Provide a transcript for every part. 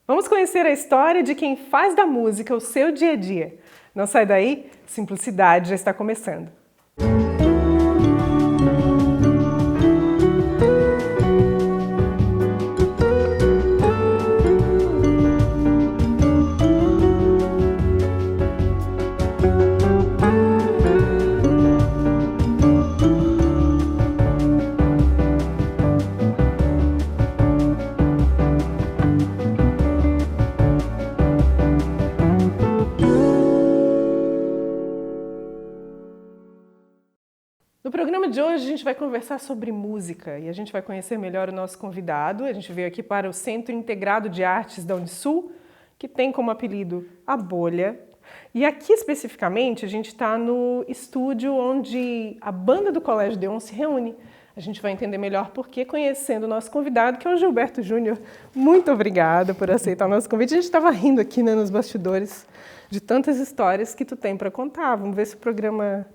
Vamos conhecer a história de quem faz da música o seu dia a dia. Não sai daí, Simplicidade já está começando. No programa de hoje a gente vai conversar sobre música e a gente vai conhecer melhor o nosso convidado. A gente veio aqui para o Centro Integrado de Artes da Unisul, que tem como apelido A Bolha. E aqui especificamente a gente está no estúdio onde a banda do Colégio Deon se reúne. A gente vai entender melhor por quê, conhecendo o nosso convidado, que é o Gilberto Júnior. Muito obrigada por aceitar o nosso convite. A gente estava rindo aqui, né, nos bastidores de tantas histórias que tu tem para contar. Vamos ver se o programa...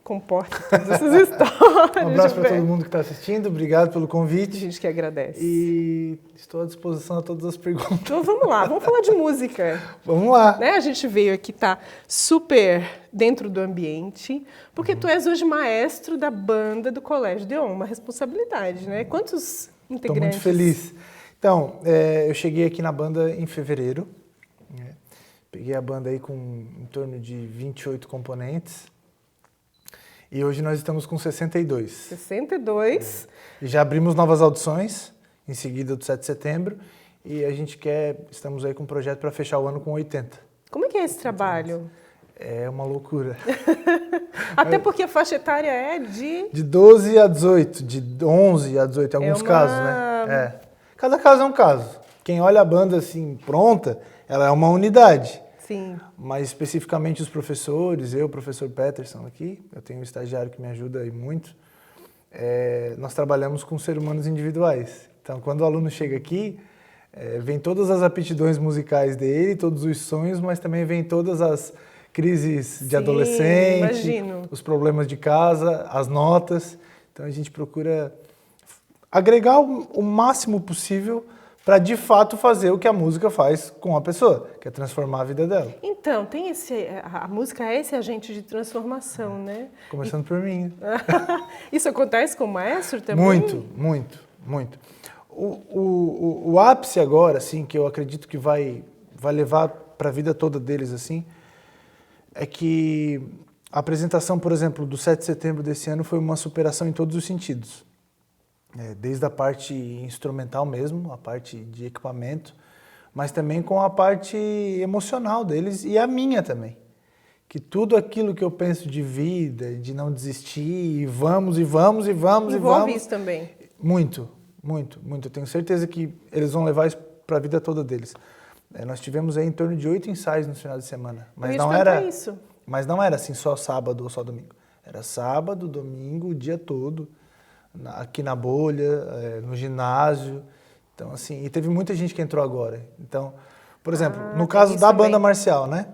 comporta todas essas histórias. Um abraço para todo mundo que está assistindo, obrigado pelo convite. A gente que agradece. E estou à disposição a todas as perguntas. Então vamos lá, vamos falar de música. Vamos lá. A gente veio aqui, tá super dentro do ambiente, porque tu és hoje maestro da banda do Colégio Deon, uma responsabilidade, né? Quantos integrantes? Estou muito feliz. Então, eu cheguei aqui na banda em fevereiro. Peguei a banda aí com em torno de 28 componentes. E hoje nós estamos com 62. 62. E já abrimos novas audições, em seguida do 7 de setembro. E a gente estamos aí com um projeto para fechar o ano com 80. Como é que é esse trabalho? É uma loucura. Até porque a faixa etária é de 12 a 18, de 11 a 18 em alguns casos, né? Cada caso é um caso. Quem olha a banda assim pronta, ela é uma unidade. Sim. Mas especificamente os professores, o professor Peterson aqui, eu tenho um estagiário que me ajuda aí muito, nós trabalhamos com seres humanos individuais. Então, quando o aluno chega aqui, vem todas as aptidões musicais dele, todos os sonhos, mas também vem todas as crises de adolescente, imagino. Os problemas de casa, as notas. Então, a gente procura agregar o máximo possível para de fato fazer o que a música faz com a pessoa, que é transformar a vida dela. Então, a música é esse agente de transformação, né? Começando por mim. Isso acontece com o maestro também? Muito. O ápice agora, assim, que eu acredito que vai levar para a vida toda deles, assim, é que a apresentação, por exemplo, do 7 de setembro desse ano foi uma superação em todos os sentidos. Desde a parte instrumental mesmo, a parte de equipamento, mas também com a parte emocional deles e a minha também. Que tudo aquilo que eu penso de vida, de não desistir, e vamos. Envolve isso também? Muito. Eu tenho certeza que eles vão levar isso para a vida toda deles. Nós tivemos aí em torno de 8 ensaios no final de semana. Mas não era assim só sábado ou só domingo. Era sábado, domingo, o dia todo. Aqui na Bolha, no ginásio. Então, assim, e teve muita gente que entrou agora. Então, por exemplo, no caso da banda marcial, né?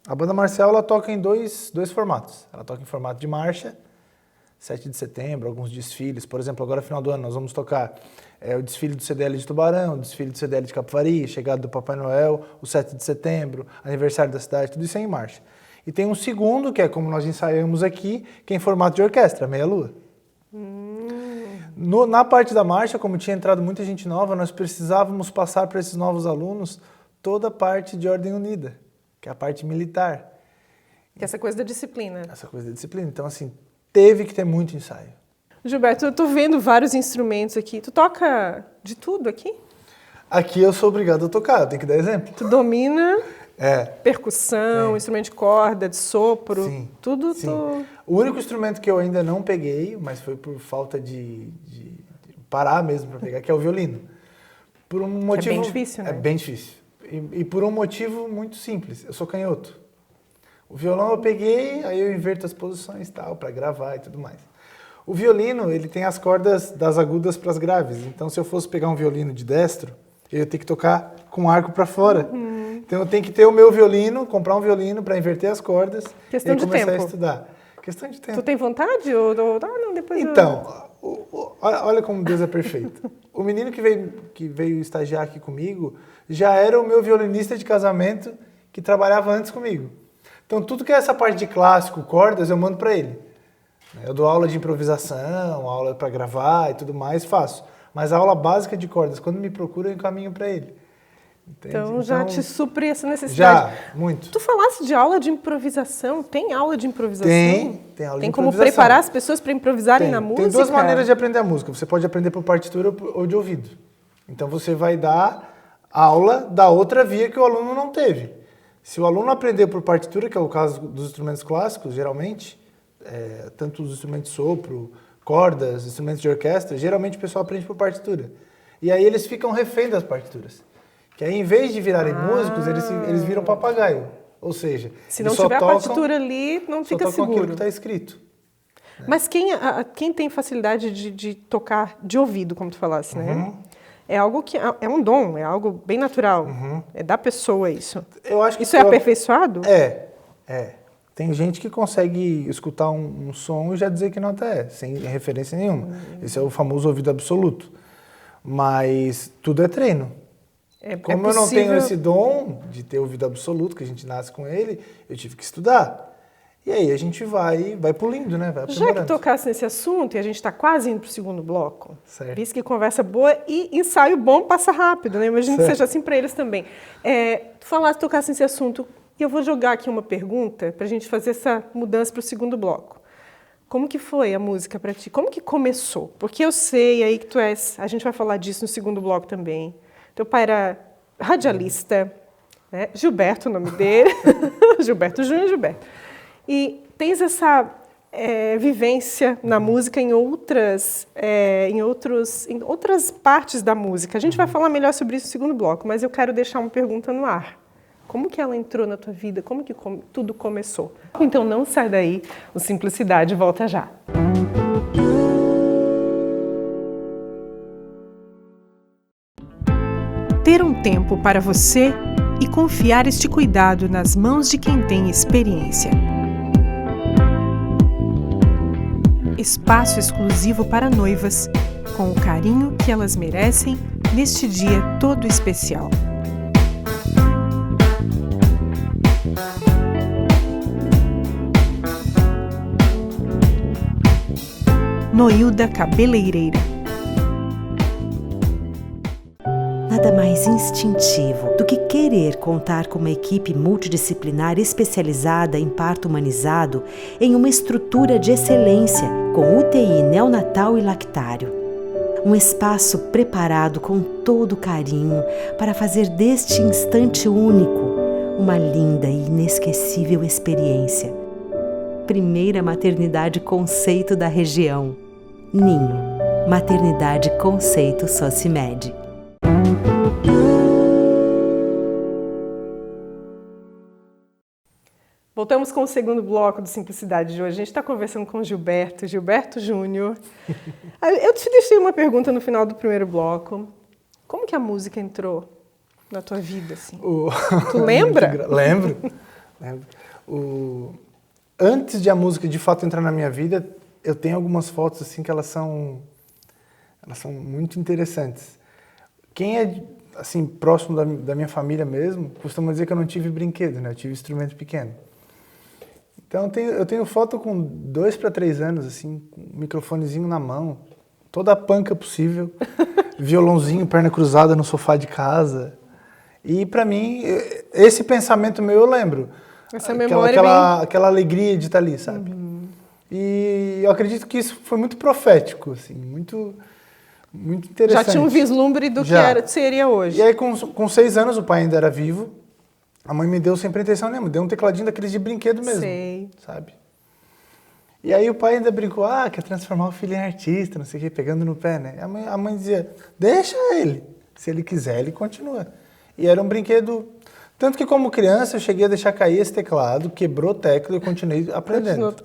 A banda marcial, ela toca em dois formatos. Ela toca em formato de marcha, 7 de setembro, alguns desfiles. Por exemplo, agora, final do ano, nós vamos tocar o desfile do CDL de Tubarão, o desfile do CDL de Capivari, chegada do Papai Noel, o 7 de setembro, aniversário da cidade, tudo isso é em marcha. E tem um segundo, que é como nós ensaiamos aqui, que é em formato de orquestra, meia-lua. Na parte da marcha, como tinha entrado muita gente nova, nós precisávamos passar para esses novos alunos toda a parte de ordem unida, que é a parte militar. Que é essa coisa da disciplina. Então, assim, teve que ter muito ensaio. Gilberto, eu estou vendo vários instrumentos aqui. Tu toca de tudo aqui? Aqui eu sou obrigado a tocar, eu tenho que dar exemplo. Tu domina percussão, instrumento de corda, de sopro, tudo. Sim. O único instrumento que eu ainda não peguei, mas foi por falta de parar mesmo para pegar, que é o violino. Por um motivo, é bem difícil, né? É bem difícil. E por um motivo muito simples, eu sou canhoto. O violão eu peguei, aí eu inverto as posições e tal, para gravar e tudo mais. O violino, ele tem as cordas das agudas para as graves. Então, se eu fosse pegar um violino de destro, eu ia ter que tocar com o arco para fora. Então, eu tenho que ter o meu violino, comprar um violino para inverter as cordas e começar a estudar. Questão de tempo. Tu tem vontade? Ou não, depois então, Olha como Deus é perfeito. O menino que veio estagiar aqui comigo já era o meu violinista de casamento que trabalhava antes comigo. Então, tudo que é essa parte de clássico, cordas, eu mando para ele. Eu dou aula de improvisação, aula para gravar e tudo mais, faço. Mas a aula básica de cordas, quando me procura, eu encaminho para ele. Entende? Então já te supre essa necessidade. Já, muito. Tu falasse de aula de improvisação. Tem aula de improvisação? Tem aula de improvisação. Tem como preparar as pessoas para improvisarem na música? Tem duas maneiras de aprender a música. Você pode aprender por partitura ou de ouvido. Então você vai dar aula da outra via que o aluno não teve. Se o aluno aprender por partitura, que é o caso dos instrumentos clássicos, geralmente, tanto os instrumentos de sopro, cordas, instrumentos de orquestra, geralmente o pessoal aprende por partitura. E aí eles ficam refém das partituras. Que aí, em vez de virarem músicos, eles viram papagaio. Ou seja, se não tiver a partitura ali, não fica seguro. Só tocam aquilo que está escrito. Né? Mas quem tem facilidade de tocar de ouvido, como tu falasse, né? É algo que é um dom, é algo bem natural. É da pessoa isso. Eu acho que isso é aperfeiçoado? É. Tem gente que consegue escutar um som e já dizer que nota é, sem referência nenhuma. Esse é o famoso ouvido absoluto. Mas tudo é treino. Como eu não tenho esse dom de ter ouvido absoluto, que a gente nasce com ele, eu tive que estudar. E aí a gente vai pulindo, né? Vai aprimorando. Já que tocasse nesse assunto, e a gente está quase indo para o segundo bloco, certo. Que conversa boa e ensaio bom passa rápido, né? Imagino que seja assim para eles também. Tu falaste, tocasse nesse assunto, e eu vou jogar aqui uma pergunta para a gente fazer essa mudança para o segundo bloco. Como que foi a música para ti? Como que começou? Porque eu sei aí que tu és... A gente vai falar disso no segundo bloco também. Teu pai era radialista, né? Gilberto, o nome dele. Gilberto Júnior Gilberto. E tens essa vivência na música em outras partes da música. A gente vai falar melhor sobre isso no segundo bloco, mas eu quero deixar uma pergunta no ar. Como que ela entrou na tua vida? Como que tudo começou? Então não sai daí, o Simplicidade volta já. Ter um tempo para você e confiar este cuidado nas mãos de quem tem experiência. Espaço exclusivo para noivas, com o carinho que elas merecem neste dia todo especial. Noilda Cabeleireira. Nada mais instintivo do que querer contar com uma equipe multidisciplinar especializada em parto humanizado em uma estrutura de excelência com UTI neonatal e lactário. Um espaço preparado com todo carinho para fazer deste instante único uma linda e inesquecível experiência. Primeira maternidade conceito da região. Ninho, maternidade conceito Socimed. Voltamos com o segundo bloco do Simplicidade de hoje. A gente está conversando com o Gilberto Júnior. Eu te deixei uma pergunta no final do primeiro bloco. Como que a música entrou na tua vida? Assim? Tu lembra? Lembro. Antes de a música de fato entrar na minha vida, eu tenho algumas fotos assim que elas são muito interessantes. Quem é assim próximo da minha família mesmo costuma dizer que eu não tive brinquedo, né? Eu tive instrumento pequeno. Então eu tenho foto com 2 para 3 anos assim, com um microfonezinho na mão, toda a panca possível, violãozinho, perna cruzada no sofá de casa. E para mim esse pensamento meu eu lembro. Essa memória aquela alegria de estar ali, sabe? E eu acredito que isso foi muito profético, assim, muito interessante. Já tinha um vislumbre do que seria hoje. E aí, com 6 anos, o pai ainda era vivo, a mãe me deu sem pretensão nenhuma, deu um tecladinho daqueles de brinquedo mesmo, sabe? E aí o pai ainda brincou, quer transformar o filho em artista, não sei o quê, pegando no pé, né? A mãe dizia, deixa ele, se ele quiser, ele continua. E era um brinquedo... Tanto que, como criança, eu cheguei a deixar cair esse teclado, quebrou a tecla e eu continuei aprendendo.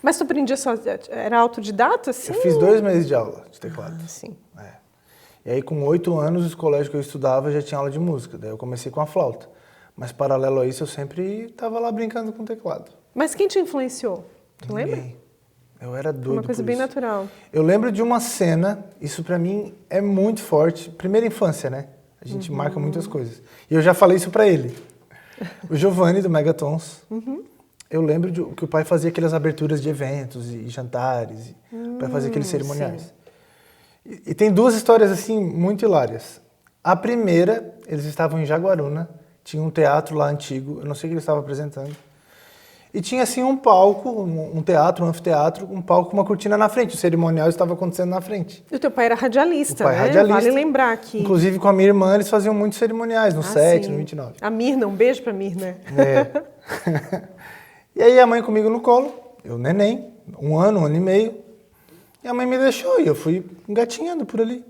Mas tu aprendia só, era autodidata, assim? Eu fiz 2 meses de aula de teclado. Sim. E aí, com 8 anos, o colégio que eu estudava já tinha aula de música. Daí eu comecei com a flauta. Mas, paralelo a isso, eu sempre estava lá brincando com o teclado. Mas quem te influenciou? Tu lembra? Eu era doido. Uma coisa bem natural. Eu lembro de uma cena, isso pra mim é muito forte. Primeira infância, né? A gente marca muitas coisas. E eu já falei isso pra ele. O Giovanni, do Megatons. Eu lembro que o pai fazia aquelas aberturas de eventos e jantares. O pai fazia aqueles cerimoniais. E tem duas histórias, assim, muito hilárias. A primeira, eles estavam em Jaguaruna. Tinha um teatro lá antigo. Eu não sei o que eles estavam apresentando. E tinha, assim, um palco, um teatro, um anfiteatro, um palco com uma cortina na frente. O cerimonial estava acontecendo na frente. E o teu pai era radialista, o pai né? Radialista. Vale lembrar que... Inclusive, com a minha irmã, eles faziam muitos cerimoniais, no 7, sim. no 29. A Mirna, um beijo pra Mirna. E aí a mãe comigo no colo, eu neném, 1 ano e meio. E a mãe me deixou e eu fui engatinhando por ali.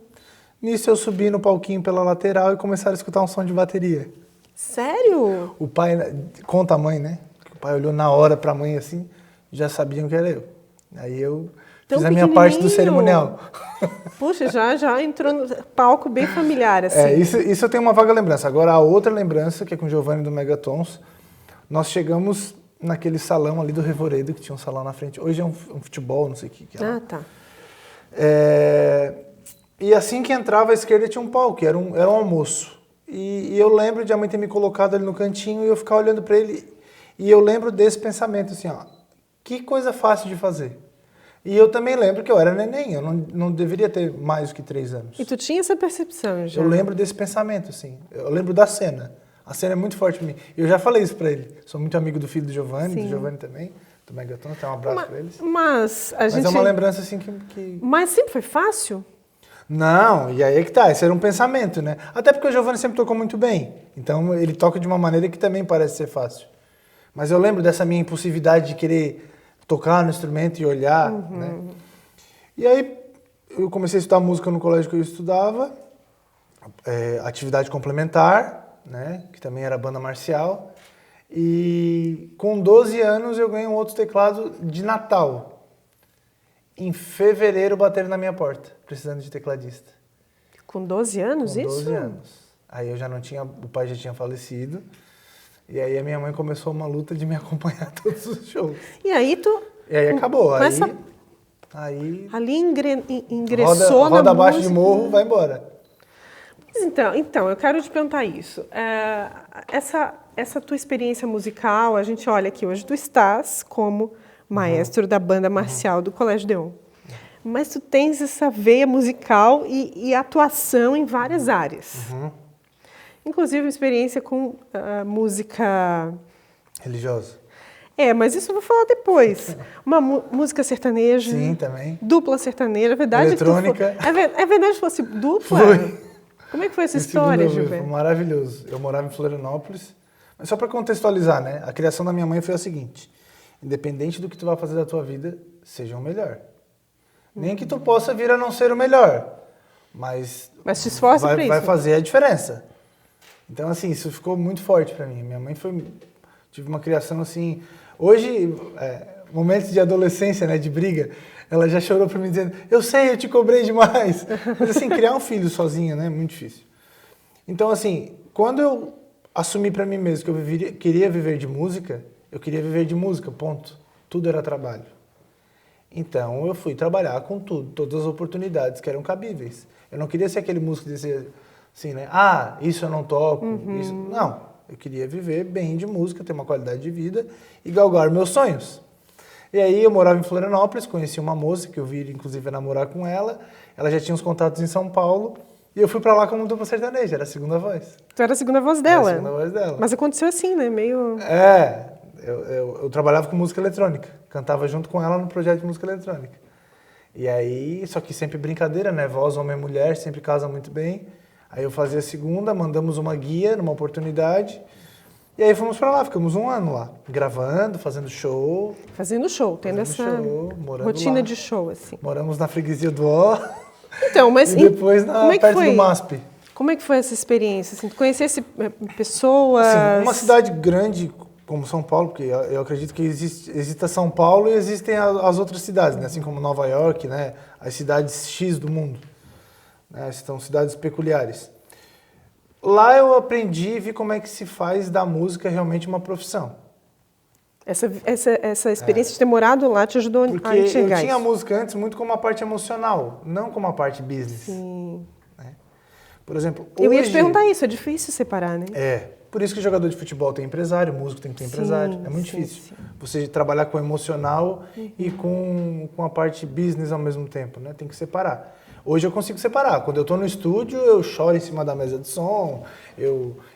Nisso eu subi no palquinho pela lateral e começaram a escutar um som de bateria. Sério? O pai, conta a mãe, né? O pai olhou na hora pra mãe assim, já sabiam que era eu. Aí eu fiz a minha parte do cerimonial. Puxa, já entrou no palco bem familiar, assim. Isso eu tenho uma vaga lembrança. Agora a outra lembrança, que é com o Giovanni do Megatons, nós chegamos naquele salão ali do Revoredo, que tinha um salão na frente. Hoje é um futebol, não sei o que é. Ah, tá. E assim que entrava à esquerda tinha um palco, era um almoço. E eu lembro de a mãe ter me colocado ali no cantinho e eu ficar olhando para ele. E eu lembro desse pensamento, assim, ó, que coisa fácil de fazer. E eu também lembro que eu era neném, eu não deveria ter mais do que 3 anos. E tu tinha essa percepção já? Eu lembro desse pensamento, assim. Eu lembro da cena. A cena é muito forte para mim. Eu já falei isso para ele. Sou muito amigo do filho do Giovanni também, do Megaton, então um abraço para eles. Mas é uma lembrança, assim, que... Mas sempre foi fácil? Não, e aí é que tá, esse era um pensamento, né? Até porque o Giovanni sempre tocou muito bem. Então ele toca de uma maneira que também parece ser fácil. Mas eu lembro dessa minha impulsividade de querer tocar no instrumento e olhar, né? E aí eu comecei a estudar música no colégio que eu estudava, atividade complementar, né? Que também era banda marcial. E com 12 anos eu ganhei um outro teclado de Natal. Em fevereiro bateram na minha porta, precisando de tecladista. Com 12 anos, com isso? 12 anos. Aí eu já não tinha, o pai já tinha falecido. E aí a minha mãe começou uma luta de me acompanhar a todos os shows. E aí tu... E aí acabou. Aí ali ingressou na roda abaixo de morro, vai embora. Então, eu quero te perguntar isso. Essa tua experiência musical, a gente olha aqui, hoje tu estás como maestro da banda marcial do Colégio Deon. Mas tu tens essa veia musical e atuação em várias áreas. Inclusive uma experiência com música... religiosa. Mas isso eu vou falar depois. Uma música sertaneja. Sim, também. Dupla sertaneja. É verdade eletrônica. É verdade que fosse dupla? Foi. Como é que foi essa história, Gilberto? Foi maravilhoso. Eu morava em Florianópolis. Mas só para contextualizar, né? A criação da minha mãe foi a seguinte. Independente do que tu vai fazer da tua vida, seja o melhor. Nem que tu possa vir a não ser o melhor. Mas te esforça para isso. Vai fazer a diferença. Então, assim, isso ficou muito forte para mim. Minha mãe tive uma criação, assim... Hoje, momentos de adolescência, né, de briga, ela já chorou para mim dizendo, eu sei, eu te cobrei demais. Mas, assim, criar um filho sozinha, né, é muito difícil. Então, assim, quando eu assumi para mim mesmo que eu queria viver de música, eu queria viver de música, ponto. Tudo era trabalho. Então, eu fui trabalhar com tudo, todas as oportunidades que eram cabíveis. Eu não queria ser aquele músico que dizia assim, né? Isso eu não toco, isso... Não, eu queria viver bem de música, ter uma qualidade de vida e galgar meus sonhos. E aí eu morava em Florianópolis, conheci uma moça que eu vi, inclusive, namorar com ela. Ela já tinha uns contatos em São Paulo e eu fui pra lá como dupla sertaneja, era a segunda voz. Tu era a segunda voz dela? Era a segunda voz dela. Mas aconteceu assim, né? Meio... Eu trabalhava com música eletrônica, cantava junto com ela no projeto de música eletrônica. E aí, só que sempre brincadeira, né? Voz, homem e mulher, sempre casa muito bem. Aí eu fazia a segunda, mandamos uma guia numa oportunidade. E aí fomos pra lá, ficamos 1 ano lá, gravando, fazendo show. Tendo essa rotina de show, assim. Moramos na freguesia do Ó. Então, mas... E depois perto do MASP. Como é que foi essa experiência? Assim, tu conhecesse pessoas... Assim, uma cidade grande como São Paulo, porque eu acredito que exista São Paulo e existem as outras cidades, né? Assim como Nova York, né? As cidades X do mundo. Né? São cidades peculiares. Lá eu aprendi e vi como é que se faz da música realmente uma profissão. Essa experiência de ter morado lá te ajudou a enxergar isso? Porque eu tinha a música antes muito como uma parte emocional, não como uma parte business. Sim. Né? Por exemplo, eu ia te perguntar isso, é difícil separar, né? Por isso que jogador de futebol tem empresário, músico tem que ter empresário. É muito difícil. Sim. Você trabalhar com o emocional e com a parte business ao mesmo tempo, né? Tem que separar. Hoje eu consigo separar. Quando eu estou no estúdio, eu choro em cima da mesa de som,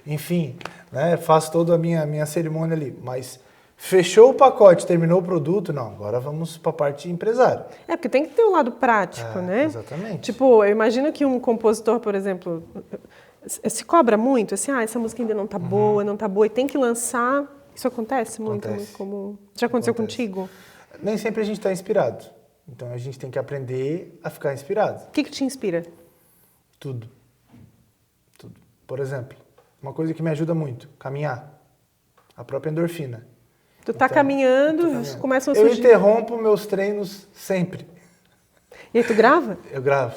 enfim, né? Faço toda a minha cerimônia ali. Mas fechou o pacote, terminou o produto, não, agora vamos para a parte empresário. Porque tem que ter o lado prático, né? Exatamente. Tipo, eu imagino que um compositor, por exemplo, se cobra muito, assim, essa música ainda não tá boa, e tem que lançar. Isso acontece muito? Como já aconteceu contigo? Nem sempre a gente está inspirado. Então a gente tem que aprender a ficar inspirado. O que te inspira? Tudo. Por exemplo, uma coisa que me ajuda muito, caminhar. A própria endorfina. Tu tá caminhando, começam a surgir. Eu interrompo meus treinos sempre. E aí tu grava? Eu gravo.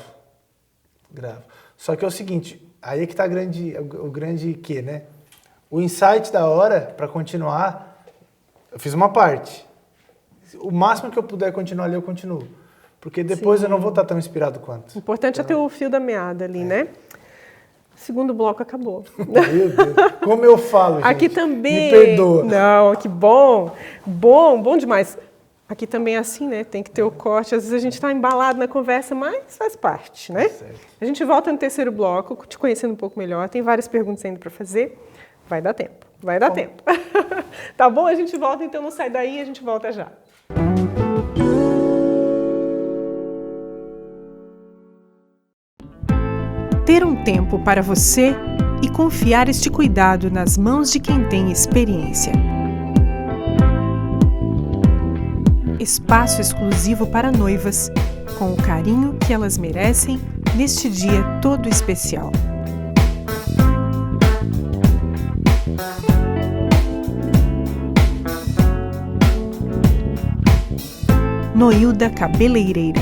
Só que é o seguinte, aí é que tá o grande quê, né? O insight da hora, para continuar, eu fiz uma parte. O máximo que eu puder continuar ali, eu continuo. Porque depois eu não vou estar tão inspirado quanto. O importante é ter o fio da meada ali, né? Segundo bloco acabou. Meu Deus, como eu falo, gente. Aqui também. Me perdoa. Não, que bom. Bom demais. Aqui também é assim, né? Tem que ter o corte. Às vezes a gente está embalado na conversa, mas faz parte, né? Certo. A gente volta no terceiro bloco, te conhecendo um pouco melhor. Tem várias perguntas ainda para fazer. Vai dar tempo. Tá bom? A gente volta, então não sai daí, a gente volta já. Ter um tempo para você e confiar este cuidado nas mãos de quem tem experiência. Espaço exclusivo para noivas, com o carinho que elas merecem neste dia todo especial. Noilda Cabeleireira.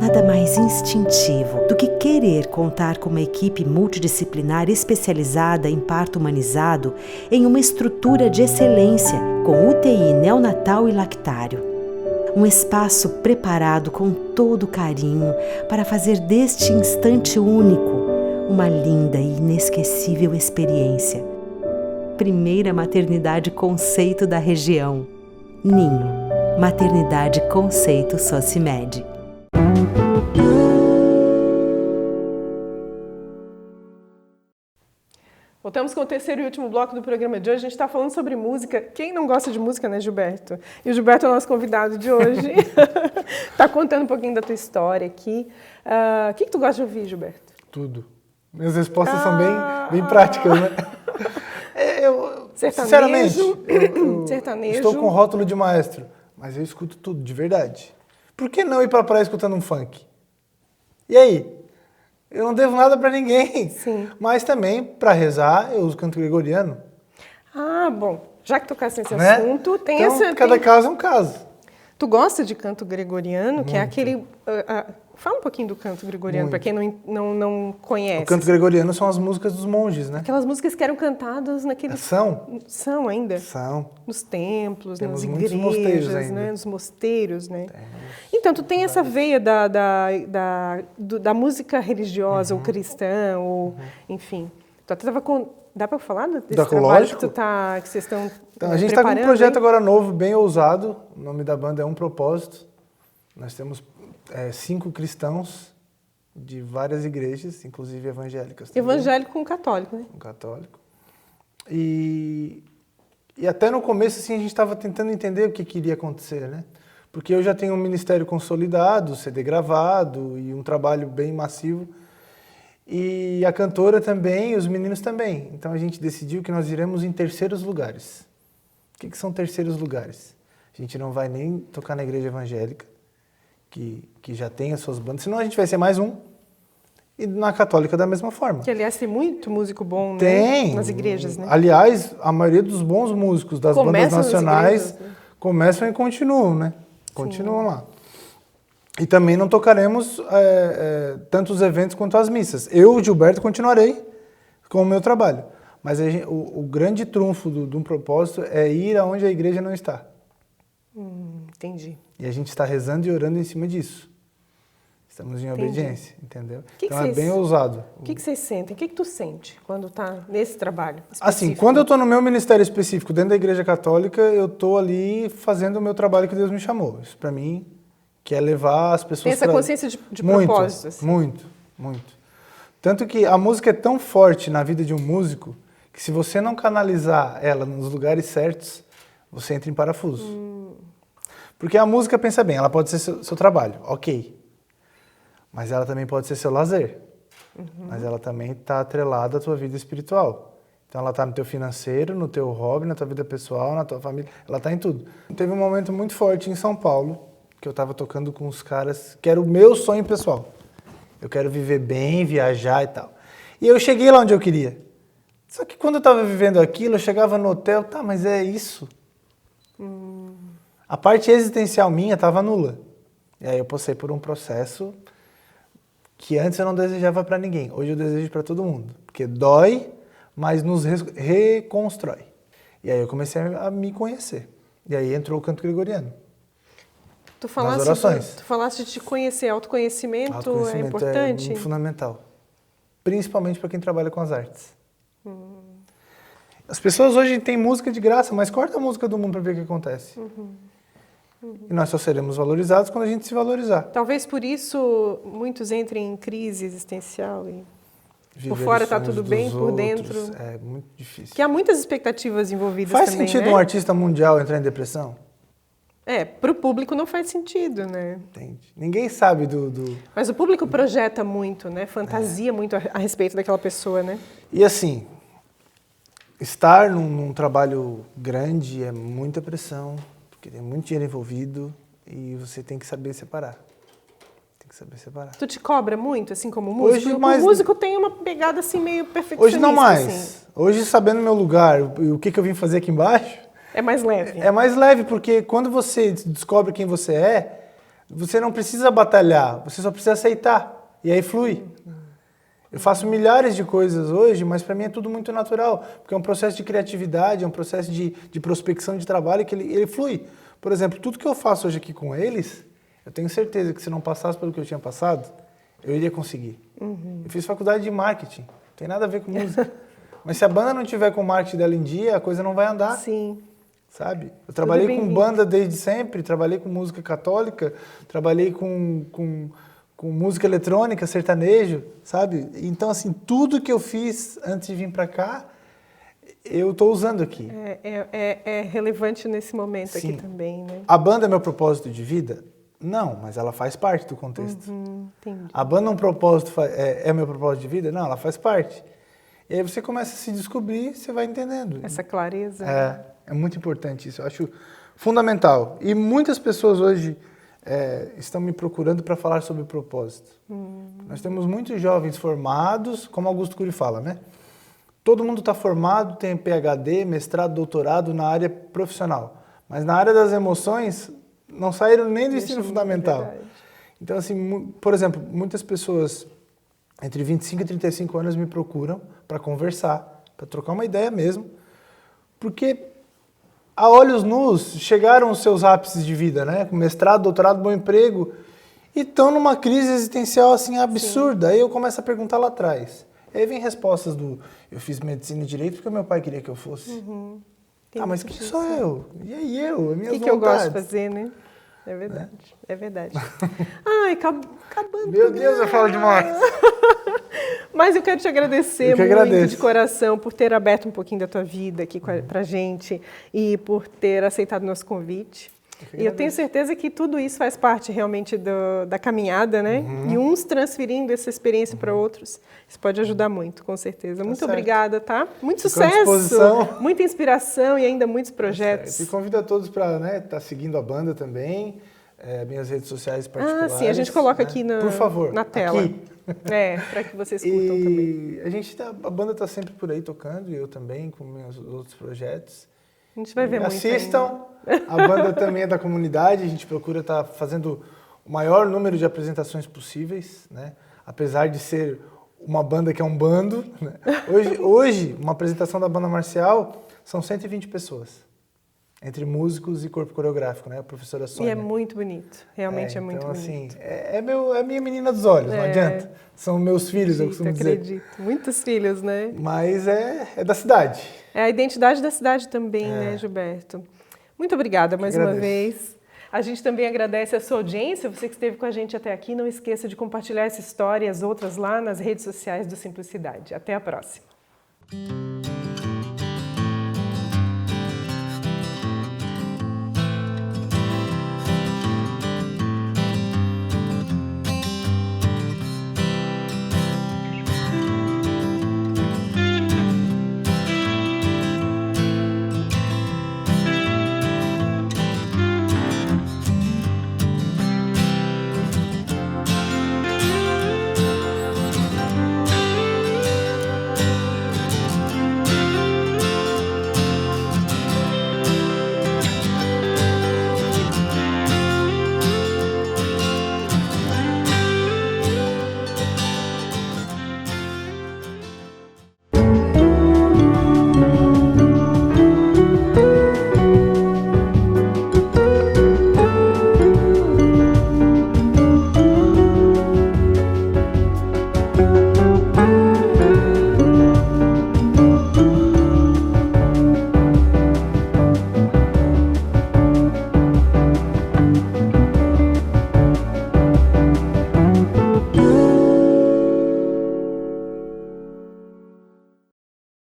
Nada mais instintivo do que querer contar com uma equipe multidisciplinar especializada em parto humanizado em uma estrutura de excelência com UTI neonatal e lactário. Um espaço preparado com todo carinho para fazer deste instante único uma linda e inesquecível experiência. Primeira maternidade conceito da região. Ninho, maternidade conceito Socimed. Voltamos com o terceiro e último bloco do programa de hoje. A gente está falando sobre música. Quem não gosta de música, né, Gilberto? E o Gilberto é o nosso convidado de hoje. Está contando um pouquinho da tua história aqui. O que tu gosta de ouvir, Gilberto? Tudo. Minhas respostas são bem práticas, né? Sinceramente, sertanejo. Estou com rótulo de maestro, mas eu escuto tudo, de verdade. Por que não ir para a praia escutando um funk? E aí? Eu não devo nada para ninguém. Sim. Mas também, para rezar, eu uso canto gregoriano. Bom. Já que tocasse nesse né? assunto, tem então, essa... cada caso é um caso. Tu gosta de canto gregoriano, Muito. que é aquele... fala um pouquinho do canto gregoriano, para quem não conhece. O canto gregoriano são as músicas dos monges, né? Aquelas músicas que eram cantadas naqueles... São ainda? São. Nos templos, Temos nas muitos igrejas, mosteiros ainda. né? Nos mosteiros, né? Temos. Então, tu tem essa veia da música religiosa, ou cristã, ou... Enfim. Tu até estava com... Dá para falar desse trabalho que vocês estão então, a gente está com um projeto agora novo, bem ousado. O nome da banda é Um Propósito. Nós temos 5 cristãos de várias igrejas, inclusive evangélicas. Também. Evangélico com católico, né? Com católico. E até no começo, assim, a gente estava tentando entender o que iria acontecer, né? Porque eu já tenho um ministério consolidado, CD gravado e um trabalho bem massivo. E a cantora também, e os meninos também. Então a gente decidiu que nós iremos em terceiros lugares. O que são terceiros lugares? A gente não vai nem tocar na igreja evangélica, que já tem as suas bandas, senão a gente vai ser mais um. E na católica da mesma forma. Que, aliás, tem muito músico bom, tem, né? Nas igrejas, né? Aliás, a maioria dos bons músicos das bandas nacionais igrejas, né? Começam e continuam, né? Continuam Sim. lá. E também não tocaremos tanto os eventos quanto as missas. Eu, Gilberto, continuarei com o meu trabalho. Mas o grande trunfo de um propósito é ir aonde a igreja não está. Entendi. E a gente está rezando e orando em cima disso. Estamos em obediência, entendeu? Então é bem ousado. O que vocês sentem? O que tu sente quando está nesse trabalho específico? Assim, quando eu estou no meu ministério específico dentro da Igreja Católica, eu estou ali fazendo o meu trabalho que Deus me chamou. Isso para mim, que é levar as pessoas... Tem essa consciência de propósito. Assim. Muito. Tanto que a música é tão forte na vida de um músico que se você não canalizar ela nos lugares certos, você entra em parafuso. Porque a música, pensa bem, ela pode ser seu trabalho, ok. Mas ela também pode ser seu lazer. Mas ela também está atrelada à tua vida espiritual. Então ela está no teu financeiro, no teu hobby, na tua vida pessoal, na tua família. Ela está em tudo. Teve um momento muito forte em São Paulo, que eu estava tocando com os caras, que era o meu sonho pessoal. Eu quero viver bem, viajar e tal. E eu cheguei lá onde eu queria. Só que quando eu estava vivendo aquilo, eu chegava no hotel, tá, mas é isso. A parte existencial minha estava nula. E aí eu passei por um processo que antes eu não desejava para ninguém. Hoje eu desejo para todo mundo. Porque dói, mas nos reconstrói. E aí eu comecei a me conhecer. E aí entrou o canto gregoriano. Tu falaste de te conhecer. Autoconhecimento é importante? É fundamental. Principalmente para quem trabalha com as artes. As pessoas hoje têm música de graça, mas corta a música do mundo para ver o que acontece. E nós só seremos valorizados quando a gente se valorizar. Talvez por isso muitos entrem em crise existencial e por fora está tudo bem, por dentro... É muito difícil. Porque há muitas expectativas envolvidas também, também, sentido um artista mundial entrar em depressão? Para o público não faz sentido, né? Entende. Ninguém sabe Mas o público projeta muito, né? Fantasia muito a respeito daquela pessoa, né? E assim, estar num trabalho grande é muita pressão, porque tem muito dinheiro envolvido e você tem que saber separar. Tu te cobra muito, assim, como músico? Hoje, o músico tem uma pegada, assim, meio perfeccionista. Hoje não mais. Assim. Hoje, sabendo meu lugar, o que eu vim fazer aqui embaixo... É mais leve. É mais leve, porque quando você descobre quem você é, você não precisa batalhar, você só precisa aceitar. E aí flui. Eu faço milhares de coisas hoje, mas para mim é tudo muito natural, porque é um processo de criatividade, é um processo de prospecção de trabalho que ele flui. Por exemplo, tudo que eu faço hoje aqui com eles, eu tenho certeza que se não passasse pelo que eu tinha passado, eu iria conseguir. Eu fiz faculdade de marketing, não tem nada a ver com música. Mas se a banda não tiver com o marketing dela em dia, a coisa não vai andar. Sim. Sabe? Eu trabalhei com banda desde sempre, trabalhei com música católica, trabalhei com música eletrônica, sertanejo, sabe? Então, assim, tudo que eu fiz antes de vir para cá, eu estou usando aqui. É relevante nesse momento. Sim. Aqui também, né? A banda é meu propósito de vida? Não, mas ela faz parte do contexto. Entendi. A banda é meu propósito de vida? Não, ela faz parte. E aí você começa a se descobrir, você vai entendendo. Essa clareza. É muito importante isso, eu acho fundamental. E muitas pessoas hoje estão me procurando para falar sobre propósito. Nós temos muitos jovens formados, como Augusto Cury fala, né? Todo mundo está formado, tem PhD, mestrado, doutorado na área profissional. Mas na área das emoções, não saíram nem do ensino fundamental. Então, assim, por exemplo, muitas pessoas entre 25 e 35 anos me procuram para conversar, para trocar uma ideia mesmo, porque a olhos nus chegaram os seus ápices de vida, né? Com mestrado, doutorado, bom emprego, e estão numa crise existencial assim absurda. Sim. Aí eu começo a perguntar lá atrás. E aí vem respostas eu fiz medicina e direito porque meu pai queria que eu fosse. Mas quem sou eu? E aí eu? Minhas vontades. O que eu gosto de fazer, né? É verdade, é verdade. Ai, acabando. Meu Deus, eu falo demais. Mas eu quero te agradecer muito de coração por ter aberto um pouquinho da tua vida aqui pra gente e por ter aceitado o nosso convite. E eu tenho certeza que tudo isso faz parte realmente da caminhada, né? E uns transferindo essa experiência para outros. Isso pode ajudar muito, com certeza. Muito obrigada, tá? Muito sucesso, muita inspiração e ainda muitos projetos. E convido a todos para estar seguindo a banda também, minhas redes sociais particulares. Sim, a gente coloca aqui por favor, na tela. Aqui. Para que vocês curtam também. A banda está sempre por aí tocando, e eu também, com meus outros projetos. A gente vai ver muito. Assistam. A banda também é da comunidade, a gente procura estar fazendo o maior número de apresentações possíveis, né? Apesar de ser uma banda que é um bando. Né? Hoje, uma apresentação da banda marcial são 120 pessoas. Entre músicos e corpo coreográfico, né? A professora Sônia. E é muito bonito. Realmente é muito então, bonito. Assim, é a minha menina dos olhos, não adianta. São meus filhos, eu costumo dizer. Acredito. Muitos filhos, né? Mas é da cidade. É a identidade da cidade também, né, Gilberto? Muito obrigada mais uma vez. A gente também agradece a sua audiência, você que esteve com a gente até aqui. Não esqueça de compartilhar essa história e as outras lá nas redes sociais do Simplicidade. Até a próxima.